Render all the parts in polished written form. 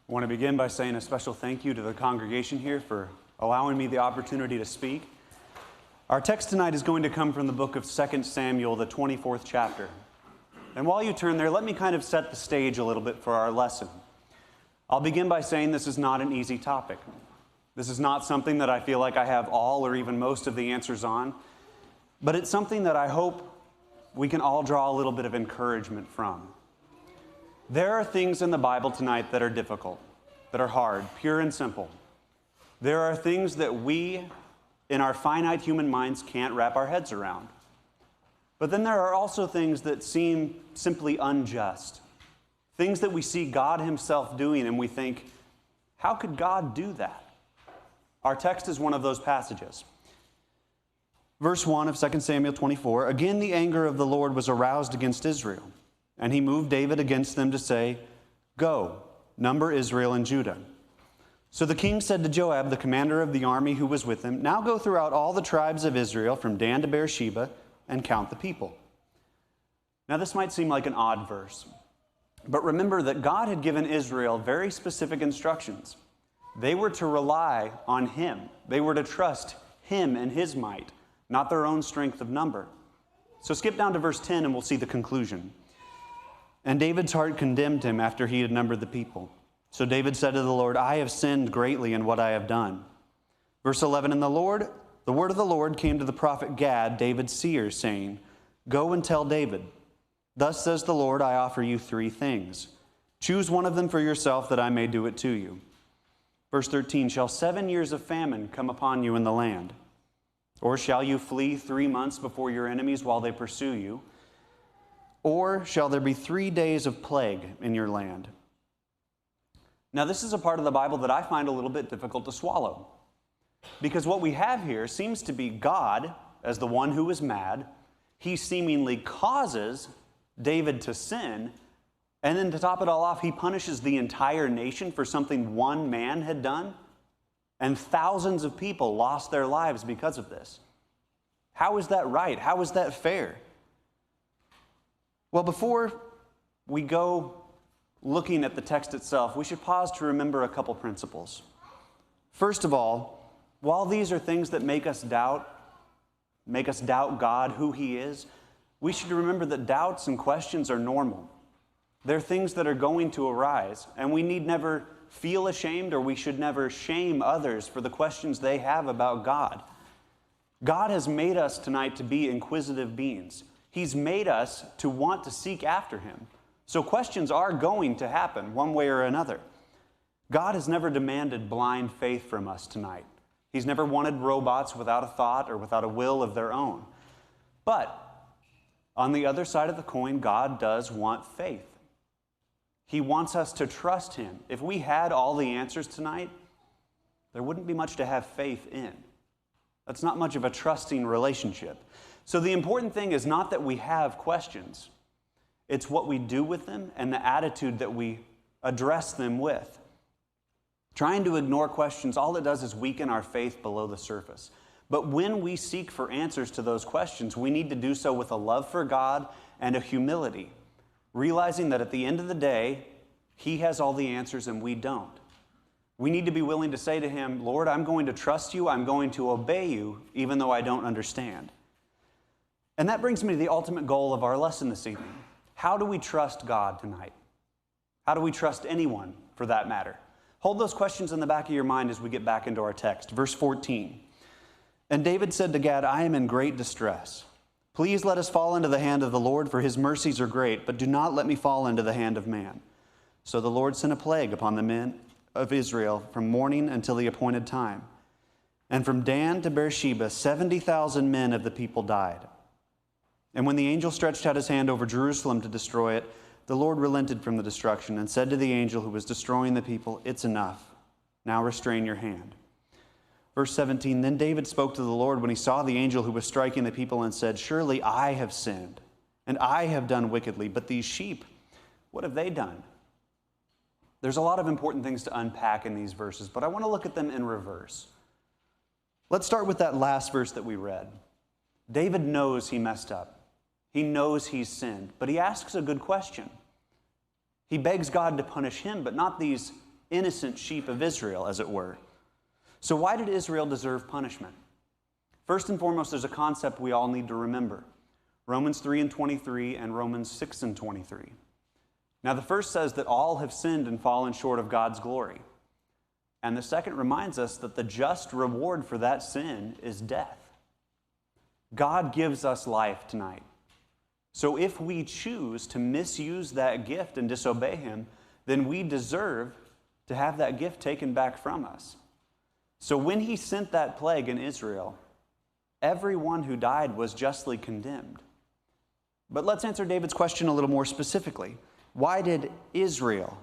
I want to begin by saying a special thank you to the congregation here for allowing me the opportunity to speak. Our text tonight is going to come from the book of 2 Samuel, the 24th chapter. And while you turn there, let me kind of set the stage a little bit for our lesson. I'll begin by saying this is not an easy topic. This is not something that I feel like I have all or even most of the answers on, but it's something that I hope we can all draw a little bit of encouragement from. There are things in the Bible tonight that are difficult, that are hard, pure and simple. There are things that we, in our finite human minds, can't wrap our heads around. But then there are also things that seem simply unjust, things that we see God Himself doing and we think, how could God do that? Our text is one of those passages. Verse 1 of 2 Samuel 24, again the anger of the Lord was aroused against Israel. And he moved David against them to say, go, number Israel and Judah. So the king said to Joab, the commander of the army who was with him, now go throughout all the tribes of Israel from Dan to Beersheba and count the people. Now this might seem like an odd verse, but remember that God had given Israel very specific instructions. They were to rely on Him. They were to trust Him and His might, not their own strength of number. So skip down to verse 10 and we'll see the conclusion. And David's heart condemned him after he had numbered the people. So David said to the Lord, I have sinned greatly in what I have done. Verse 11, and the word of the Lord came to the prophet Gad, David's seer, saying, go and tell David, thus says the Lord, I offer you 3 things. Choose one of them for yourself that I may do it to you. Verse 13, shall 7 years of famine come upon you in the land? Or shall you flee 3 months before your enemies while they pursue you? Or shall there be 3 days of plague in your land? Now, this is a part of the Bible that I find a little bit difficult to swallow. Because what we have here seems to be God as the one who is mad. He seemingly causes David to sin. And then to top it all off, he punishes the entire nation for something one man had done. And thousands of people lost their lives because of this. How is that right? How is that fair? Well, before we go looking at the text itself, we should pause to remember a couple principles. First of all, while these are things that make us doubt God, who He is, we should remember that doubts and questions are normal. They're things that are going to arise, and we need never feel ashamed, or we should never shame others for the questions they have about God. God has made us tonight to be inquisitive beings. He's made us to want to seek after Him. So questions are going to happen one way or another. God has never demanded blind faith from us tonight. He's never wanted robots without a thought or without a will of their own. But on the other side of the coin, God does want faith. He wants us to trust Him. If we had all the answers tonight, there wouldn't be much to have faith in. That's not much of a trusting relationship. So the important thing is not that we have questions. It's what we do with them and the attitude that we address them with. Trying to ignore questions, all it does is weaken our faith below the surface. But when we seek for answers to those questions, we need to do so with a love for God and a humility, realizing that at the end of the day, He has all the answers and we don't. We need to be willing to say to Him, Lord, I'm going to trust You, I'm going to obey You, even though I don't understand. And that brings me to the ultimate goal of our lesson this evening. How do we trust God tonight? How do we trust anyone, for that matter? Hold those questions in the back of your mind as we get back into our text. Verse 14. And David said to Gad, I am in great distress. Please let us fall into the hand of the Lord, for His mercies are great, but do not let me fall into the hand of man. So the Lord sent a plague upon the men of Israel from morning until the appointed time. And from Dan to Beersheba, 70,000 men of the people died. And when the angel stretched out his hand over Jerusalem to destroy it, the Lord relented from the destruction and said to the angel who was destroying the people, it's enough. Now restrain your hand. Verse 17, then David spoke to the Lord when he saw the angel who was striking the people and said, surely I have sinned, and I have done wickedly, but these sheep, what have they done? There's a lot of important things to unpack in these verses, but I want to look at them in reverse. Let's start with that last verse that we read. David knows he messed up. He knows he's sinned, but he asks a good question. He begs God to punish him, but not these innocent sheep of Israel, as it were. So why did Israel deserve punishment? First and foremost, there's a concept we all need to remember. Romans 3:23 and Romans 6:23. Now the first says that all have sinned and fallen short of God's glory. And the second reminds us that the just reward for that sin is death. God gives us life tonight. So if we choose to misuse that gift and disobey him, then we deserve to have that gift taken back from us. So when he sent that plague in Israel, everyone who died was justly condemned. But let's answer David's question a little more specifically. Why did Israel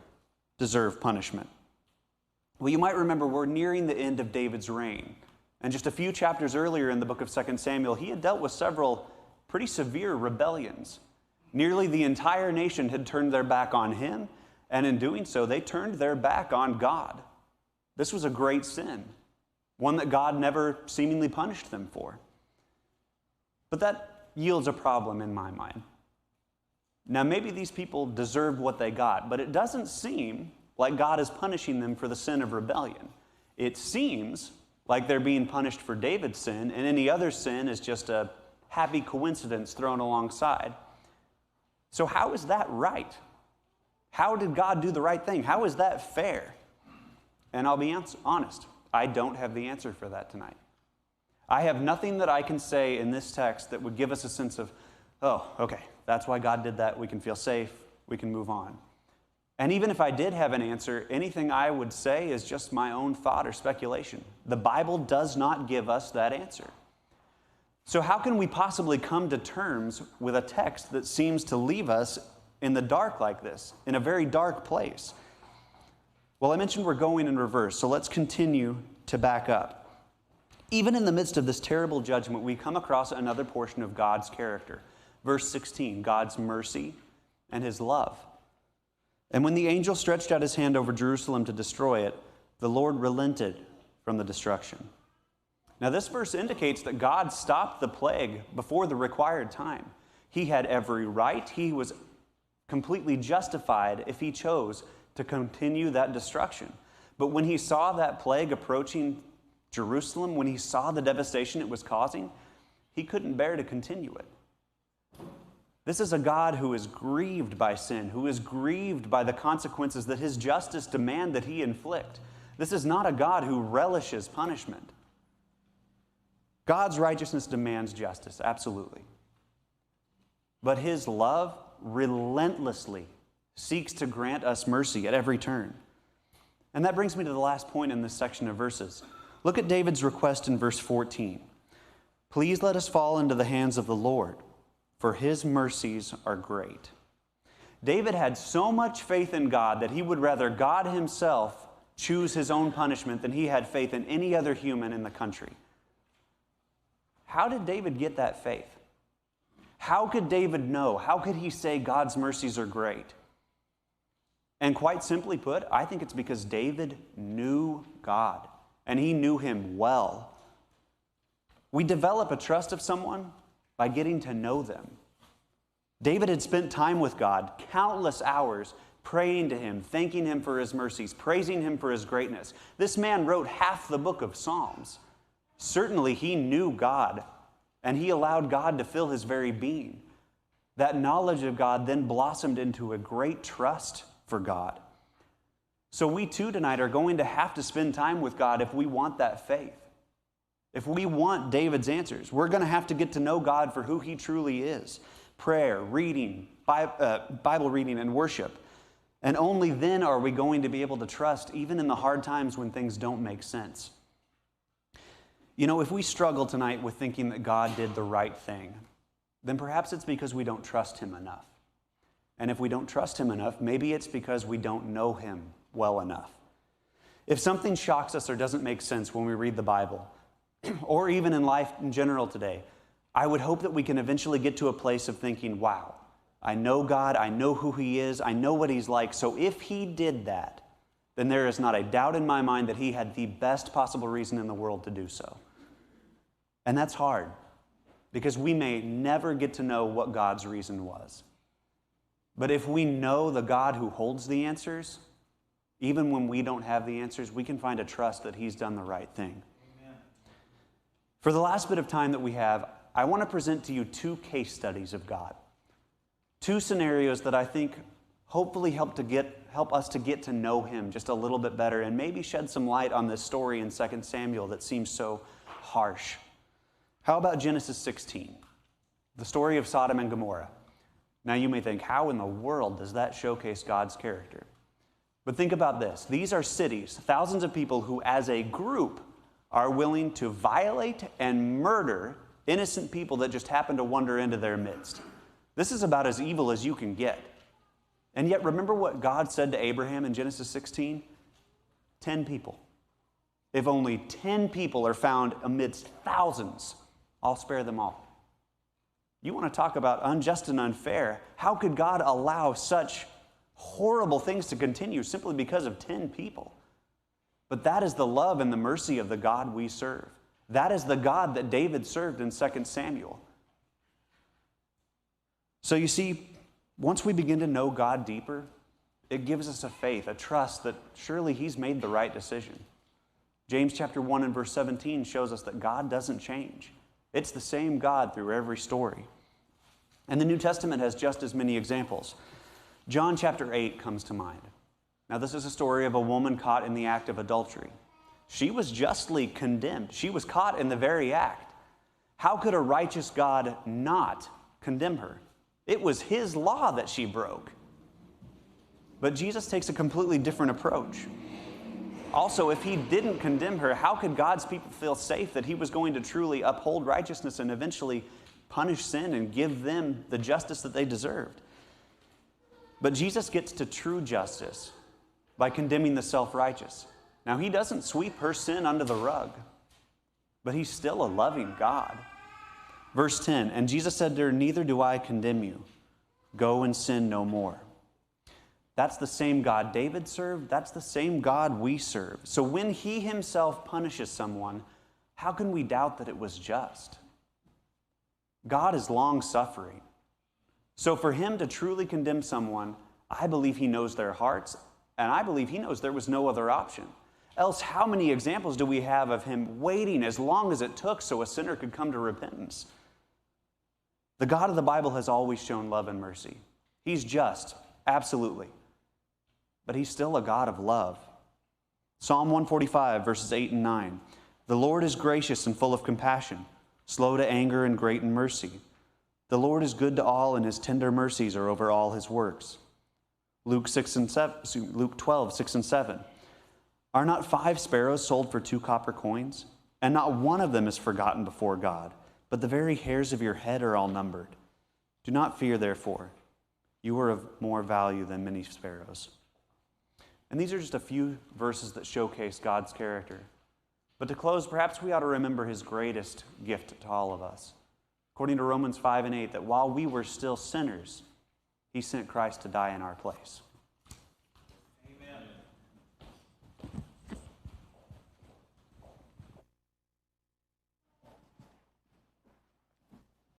deserve punishment? Well, you might remember we're nearing the end of David's reign. And just a few chapters earlier in the book of 2 Samuel, he had dealt with several pretty severe rebellions. Nearly the entire nation had turned their back on him, and in doing so, they turned their back on God. This was a great sin, one that God never seemingly punished them for. But that yields a problem in my mind. Now, maybe these people deserved what they got, but it doesn't seem like God is punishing them for the sin of rebellion. It seems like they're being punished for David's sin, and any other sin is just a happy coincidence thrown alongside. So how is that right? How did God do the right thing? How is that fair? And I'll be honest, I don't have the answer for that tonight. I have nothing that I can say in this text that would give us a sense of, oh, okay, that's why God did that. We can feel safe. We can move on. And even if I did have an answer, anything I would say is just my own thought or speculation. The Bible does not give us that answer. So how can we possibly come to terms with a text that seems to leave us in the dark like this, in a very dark place? Well, I mentioned we're going in reverse, so let's continue to back up. Even in the midst of this terrible judgment, we come across another portion of God's character. Verse 16, God's mercy and his love. And when the angel stretched out his hand over Jerusalem to destroy it, the Lord relented from the destruction. Now, this verse indicates that God stopped the plague before the required time. He had every right. He was completely justified if he chose to continue that destruction. But when he saw that plague approaching Jerusalem, when he saw the devastation it was causing, he couldn't bear to continue it. This is a God who is grieved by sin, who is grieved by the consequences that his justice demand that he inflict. This is not a God who relishes punishment. God's righteousness demands justice, absolutely. But his love relentlessly seeks to grant us mercy at every turn. And that brings me to the last point in this section of verses. Look at David's request in verse 14. Please let us fall into the hands of the Lord, for his mercies are great. David had so much faith in God that he would rather God himself choose his own punishment than he had faith in any other human in the country. How did David get that faith? How could David know? How could he say God's mercies are great? And quite simply put, I think it's because David knew God, and he knew him well. We develop a trust of someone by getting to know them. David had spent time with God, countless hours, praying to him, thanking him for his mercies, praising him for his greatness. This man wrote half the book of Psalms. Certainly he knew God, and he allowed God to fill his very being. That knowledge of God then blossomed into a great trust for God. So we too tonight are going to have to spend time with God if we want that faith. If we want David's answers, we're going to have to get to know God for who he truly is. Prayer, reading, Bible reading, and worship. And only then are we going to be able to trust, even in the hard times when things don't make sense. You know, if we struggle tonight with thinking that God did the right thing, then perhaps it's because we don't trust him enough. And if we don't trust him enough, maybe it's because we don't know him well enough. If something shocks us or doesn't make sense when we read the Bible, or even in life in general today, I would hope that we can eventually get to a place of thinking, wow, I know God, I know who he is, I know what he's like, so if he did that, then there is not a doubt in my mind that he had the best possible reason in the world to do so. And that's hard, because we may never get to know what God's reason was. But if we know the God who holds the answers, Even when we don't have the answers, we can find a trust that he's done the right thing. Amen. For the last bit of time that we have, I want to present to you two case studies of God. Two scenarios that I think hopefully help us to get to know him just a little bit better and maybe shed some light on this story in 2 Samuel that seems so harsh. How about Genesis 16, the story of Sodom and Gomorrah? Now you may think, how in the world does that showcase God's character? But think about this. These are cities, thousands of people who as a group are willing to violate and murder innocent people that just happen to wander into their midst. This is about as evil as you can get. And yet remember what God said to Abraham in Genesis 16? 10 people. If only 10 people are found amidst thousands, I'll spare them all. You want to talk about unjust and unfair. How could God allow such horrible things to continue simply because of 10 people? But that is the love and the mercy of the God we serve. That is the God that David served in 2 Samuel. So you see, once we begin to know God deeper, it gives us a faith, a trust that surely he's made the right decision. James chapter 1 and verse 17 shows us that God doesn't change. It's the same God through every story. And the New Testament has just as many examples. John chapter 8 comes to mind. Now this is a story of a woman caught in the act of adultery. She was justly condemned. She was caught in the very act. How could a righteous God not condemn her? It was his law that she broke. But Jesus takes a completely different approach. Also, if he didn't condemn her, how could God's people feel safe that he was going to truly uphold righteousness and eventually punish sin and give them the justice that they deserved? But Jesus gets to true justice by condemning the self-righteous. Now, he doesn't sweep her sin under the rug, but he's still a loving God. Verse 10, and Jesus said to her, neither do I condemn you. Go and sin no more. That's the same God David served. That's the same God we serve. So when he himself punishes someone, how can we doubt that it was just? God is long-suffering. So for him to truly condemn someone, I believe he knows their hearts, and I believe he knows there was no other option. Else, how many examples do we have of him waiting as long as it took so a sinner could come to repentance? The God of the Bible has always shown love and mercy. He's just, absolutely. But he's still a God of love. Psalm 145, verses 8 and 9. The Lord is gracious and full of compassion, slow to anger and great in mercy. The Lord is good to all, and his tender mercies are over all his works. Luke 12, 6 and 7. Are not 5 sparrows sold for 2 copper coins? And not one of them is forgotten before God, but the very hairs of your head are all numbered. Do not fear, therefore. You are of more value than many sparrows. And these are just a few verses that showcase God's character. But to close, perhaps we ought to remember his greatest gift to all of us. According to Romans 5 and 8, that while we were still sinners, he sent Christ to die in our place.